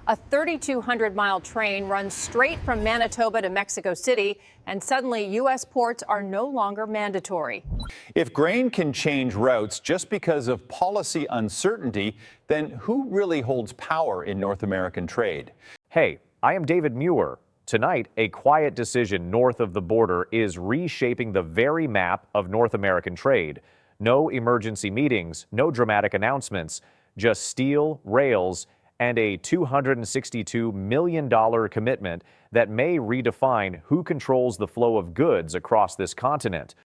A 3,200-mile train runs straight from Manitoba to Mexico City, and suddenly U.S. ports are no longer mandatory. If grain can change routes just because of policy uncertainty, then who really holds power in North American trade? Hey, I am David Muir. Tonight, a quiet decision north of the border is reshaping the very map of North American trade. No emergency meetings, no dramatic announcements, just steel, rails, and a $262 million commitment that may redefine who controls the flow of goods across this continent.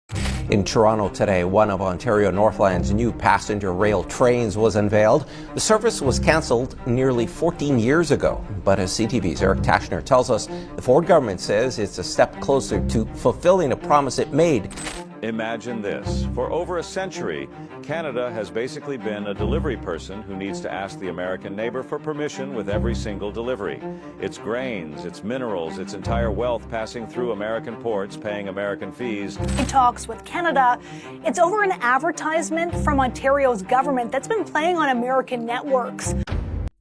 In Toronto today, one of Ontario Northland's new passenger rail trains was unveiled. The service was cancelled nearly 14 years ago. But as CTV's Eric Tashner tells us, the Ford government says it's a step closer to fulfilling a promise it made. Imagine this. For over a century, Canada has basically been a delivery person who needs to ask the American neighbor for permission with every single delivery. Its grains, its minerals, its entire wealth passing through American ports, paying American fees. In talks with Canada, it's over an advertisement from Ontario's government that's been playing on American networks.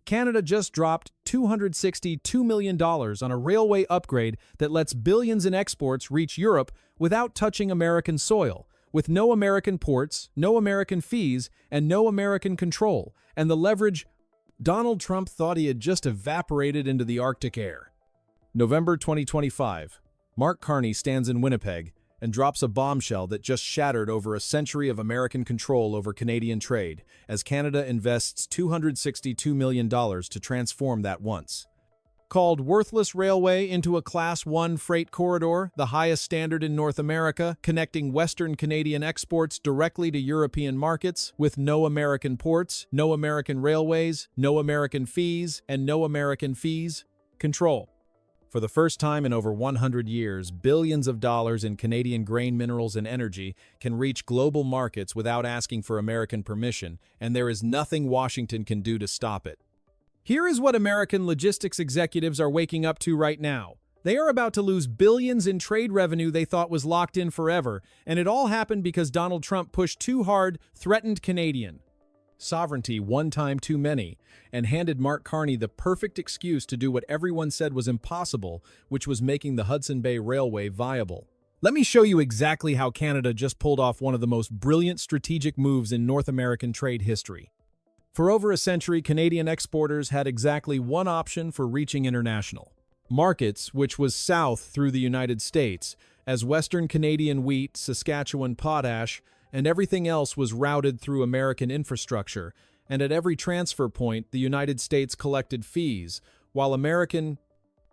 Canada just dropped $262 million on a railway upgrade that lets billions in exports reach Europe without touching American soil, with no American ports, no American fees, and no American control, and the leverage Donald Trump thought he had just evaporated into the Arctic air. November 2025, Mark Carney stands in Winnipeg and drops a bombshell that just shattered over a century of American control over Canadian trade, as Canada invests $262 million to transform that once called worthless railway into a Class 1 freight corridor, the highest standard in North America, connecting Western Canadian exports directly to European markets, with no American ports, no American railways, no American fees, and no American fees control. For the first time in over 100 years, billions of dollars in Canadian grain, minerals, and energy can reach global markets without asking for American permission, and there is nothing Washington can do to stop it. Here is what American logistics executives are waking up to right now. They are about to lose billions in trade revenue they thought was locked in forever, and it all happened because Donald Trump pushed too hard, threatened Canadian sovereignty one time too many, and handed Mark Carney the perfect excuse to do what everyone said was impossible, which was making the Hudson Bay Railway viable. Let me show you exactly how Canada just pulled off one of the most brilliant strategic moves in North American trade history. For over a century, Canadian exporters had exactly one option for reaching international markets, which was south through the United States, as Western Canadian wheat, Saskatchewan potash, and everything else was routed through American infrastructure, and at every transfer point, the United States collected fees, while American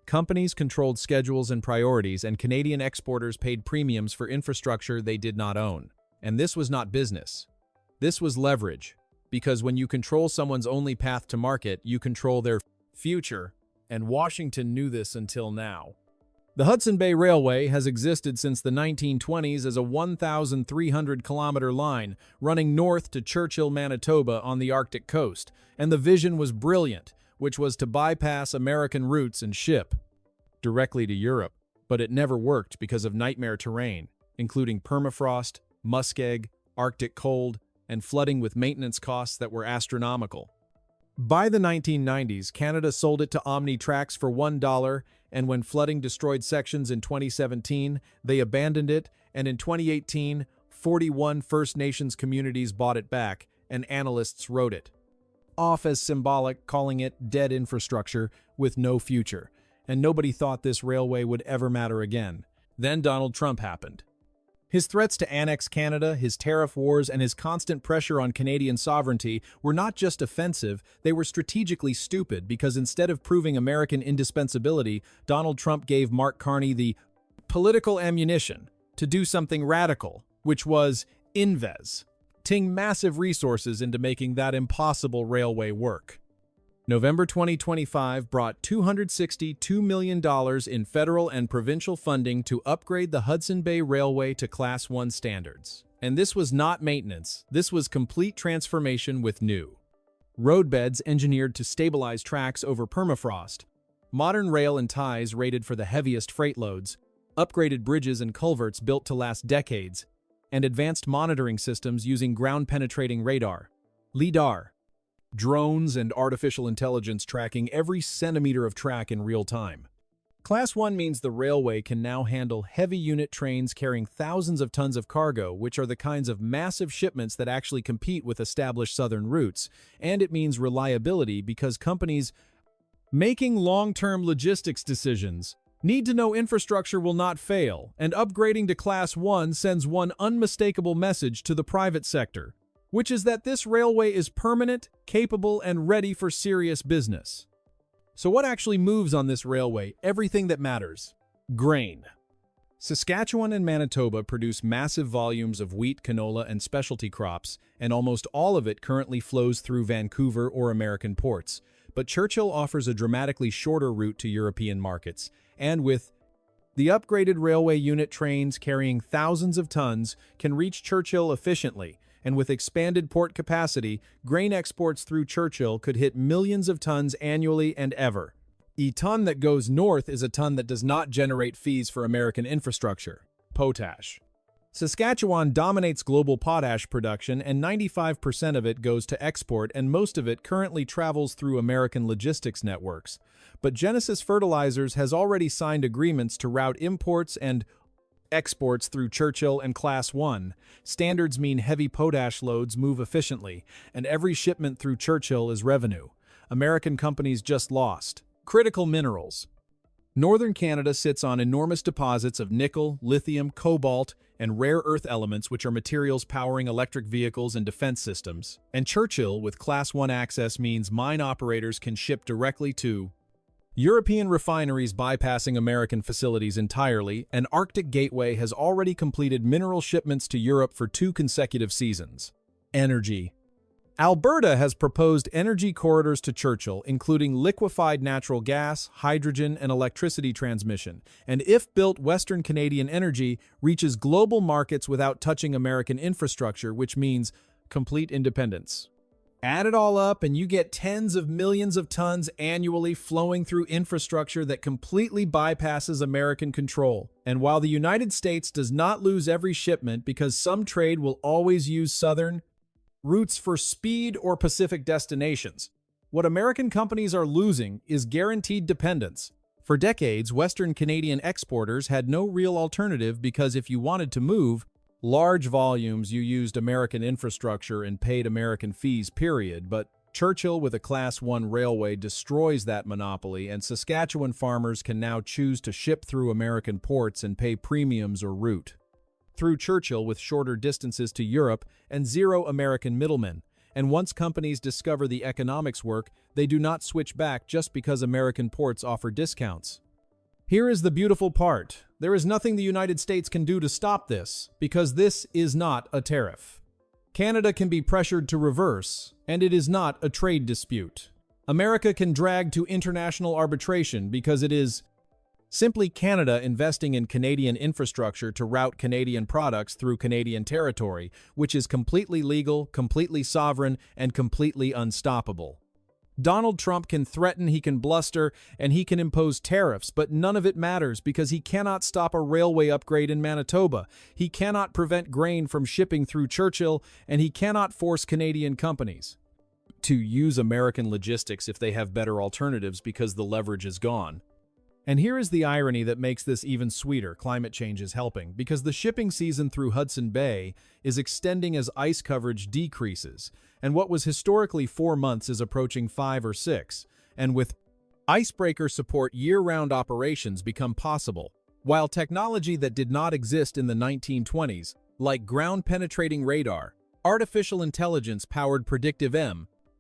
companies controlled schedules and priorities, and Canadian exporters paid premiums for infrastructure they did not own. And this was not business. This was leverage. Because when you control someone's only path to market, you control their future, and Washington knew this until now. The Hudson Bay Railway has existed since the 1920s as a 1,300-kilometer line running north to Churchill, Manitoba on the Arctic coast, and the vision was brilliant, which was to bypass American routes and ship directly to Europe. But it never worked because of nightmare terrain, including permafrost, muskeg, Arctic cold, and flooding with maintenance costs that were astronomical. By the 1990s, Canada sold it to Omnitrax for $1, and when flooding destroyed sections in 2017, they abandoned it, and in 2018, 41 First Nations communities bought it back, and analysts wrote it off as symbolic, calling it dead infrastructure with no future, and nobody thought this railway would ever matter again. Then Donald Trump happened. His threats to annex Canada, his tariff wars, and his constant pressure on Canadian sovereignty were not just offensive, they were strategically stupid because instead of proving American indispensability, Donald Trump gave Mark Carney the political ammunition to do something radical, which was investing massive resources into making that impossible railway work. November 2025 brought $262 million in federal and provincial funding to upgrade the Hudson Bay Railway to Class 1 standards. And this was not maintenance, this was complete transformation with new roadbeds engineered to stabilize tracks over permafrost, modern rail and ties rated for the heaviest freight loads, upgraded bridges and culverts built to last decades, and advanced monitoring systems using ground-penetrating radar, LIDAR. drones and artificial intelligence tracking every centimeter of track in real time. Class 1 means the railway can now handle heavy unit trains carrying thousands of tons of cargo, which are the kinds of massive shipments that actually compete with established southern routes. And it means reliability because companies making long-term logistics decisions need to know infrastructure will not fail, and upgrading to Class 1 sends one unmistakable message to the private sector, which is that this railway is permanent, capable, and ready for serious business. So what actually moves on this railway? Everything that matters. Grain. Saskatchewan and Manitoba produce massive volumes of wheat, canola, and specialty crops, and almost all of it currently flows through Vancouver or American ports. But Churchill offers a dramatically shorter route to European markets, and with the upgraded railway unit trains carrying thousands of tons can reach Churchill efficiently, and with expanded port capacity, grain exports through Churchill could hit millions of tons annually and ever. A ton that goes north is a ton that does not generate fees for American infrastructure. Potash. Saskatchewan dominates global potash production, and 95% of it goes to export, and most of it currently travels through American logistics networks. But Genesis Fertilizers has already signed agreements to route imports and exports through Churchill and Class 1. Standards mean heavy potash loads move efficiently, and every shipment through Churchill is revenue. American companies just lost. Critical minerals. Northern Canada sits on enormous deposits of nickel, lithium, cobalt, and rare earth elements, which are materials powering electric vehicles and defense systems. And Churchill, with Class 1 access, means mine operators can ship directly to European refineries, bypassing American facilities entirely, and Arctic Gateway has already completed mineral shipments to Europe for 2 consecutive seasons. Energy. Alberta has proposed energy corridors to Churchill, including liquefied natural gas, hydrogen, and electricity transmission, and if built, Western Canadian energy reaches global markets without touching American infrastructure, which means complete independence. Add it all up and you get tens of millions of tons annually flowing through infrastructure that completely bypasses American control. And while the United States does not lose every shipment because some trade will always use southern routes for speed or Pacific destinations, what American companies are losing is guaranteed dependence. For decades, Western Canadian exporters had no real alternative because if you wanted to move large volumes, you used American infrastructure and paid American fees, period. But Churchill, with a Class 1 railway, destroys that monopoly, and Saskatchewan farmers can now choose to ship through American ports and pay premiums or route through Churchill with shorter distances to Europe and zero American middlemen. And once companies discover the economics work, they do not switch back just because American ports offer discounts. Here is the beautiful part. There is nothing the United States can do to stop this, because this is not a tariff. Canada can be pressured to reverse, and it is not a trade dispute. America can drag to international arbitration because it is simply Canada investing in Canadian infrastructure to route Canadian products through Canadian territory, which is completely legal, completely sovereign, and completely unstoppable. Donald Trump can threaten, he can bluster, and he can impose tariffs, but none of it matters because he cannot stop a railway upgrade in Manitoba. He cannot prevent grain from shipping through Churchill, and he cannot force Canadian companies to use American logistics if they have better alternatives because the leverage is gone. And here is the irony that makes this even sweeter. Climate change is helping because the shipping season through Hudson Bay is extending as ice coverage decreases, and what was historically 4 months is approaching 5 or 6, and with icebreaker support, year-round operations become possible. While technology that did not exist in the 1920s, like ground-penetrating radar, artificial intelligence-powered predictive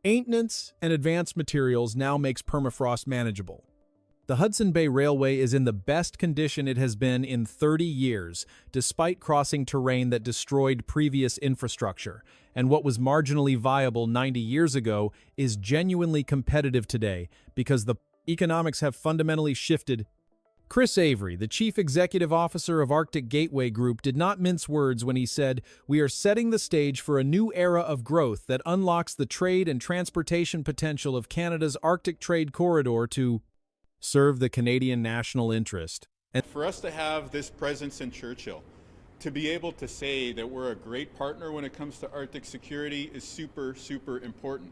maintenance, and advanced materials now makes permafrost manageable. The Hudson Bay Railway is in the best condition it has been in 30 years, despite crossing terrain that destroyed previous infrastructure, and what was marginally viable 90 years ago is genuinely competitive today because the economics have fundamentally shifted. Chris Avery, the chief executive officer of Arctic Gateway Group, did not mince words when he said, "We are setting the stage for a new era of growth that unlocks the trade and transportation potential of Canada's Arctic Trade Corridor to serve the Canadian national interest." And for us to have this presence in Churchill, to be able to say that we're a great partner when it comes to Arctic security is super, super important.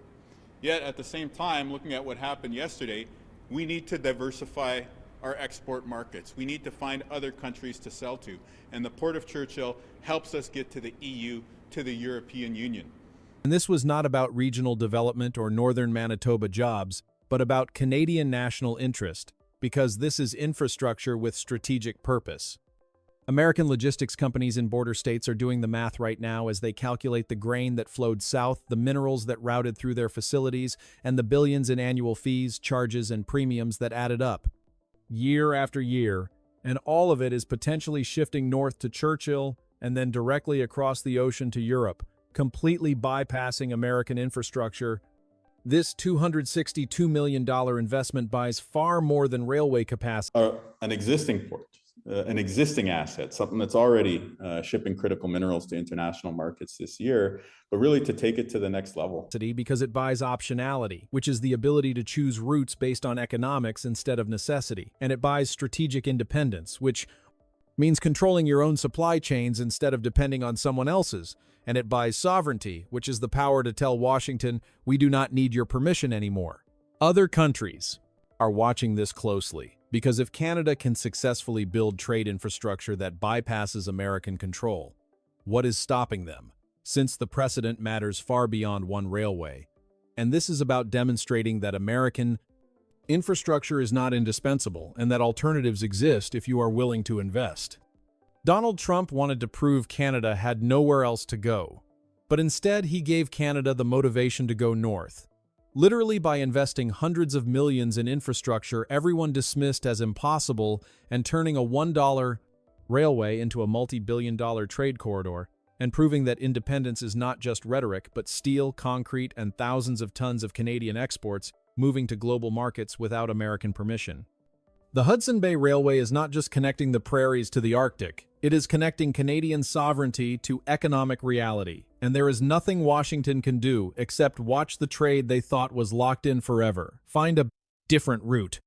Yet at the same time, looking at what happened yesterday, we need to diversify our export markets. We need to find other countries to sell to. And the Port of Churchill helps us get to the EU, to the European Union. And this was not about regional development or northern Manitoba jobs, but about Canadian national interest, because this is infrastructure with strategic purpose. American logistics companies in border states are doing the math right now as they calculate the grain that flowed south, the minerals that routed through their facilities, and the billions in annual fees, charges, and premiums that added up, year after year, and all of it is potentially shifting north to Churchill and then directly across the ocean to Europe, completely bypassing American infrastructure. This $262 million investment buys far more than railway capacity. An existing port, an existing asset, something that's already shipping critical minerals to international markets this year, but really to take it to the next level. Because it buys optionality, which is the ability to choose routes based on economics instead of necessity. And it buys strategic independence, which means controlling your own supply chains instead of depending on someone else's. And it buys sovereignty, which is the power to tell Washington, we do not need your permission anymore. Other countries are watching this closely, because if Canada can successfully build trade infrastructure that bypasses American control, what is stopping them? Since the precedent matters far beyond one railway. And this is about demonstrating that American infrastructure is not indispensable and that alternatives exist if you are willing to invest. Donald Trump wanted to prove Canada had nowhere else to go, but instead he gave Canada the motivation to go north. Literally by investing hundreds of millions in infrastructure everyone dismissed as impossible and turning a $1 railway into a multi-billion-dollar trade corridor, and proving that independence is not just rhetoric, but steel, concrete, and thousands of tons of Canadian exports moving to global markets without American permission. The Hudson Bay Railway is not just connecting the prairies to the Arctic, it is connecting Canadian sovereignty to economic reality, and there is nothing Washington can do except watch the trade they thought was locked in forever, find a different route,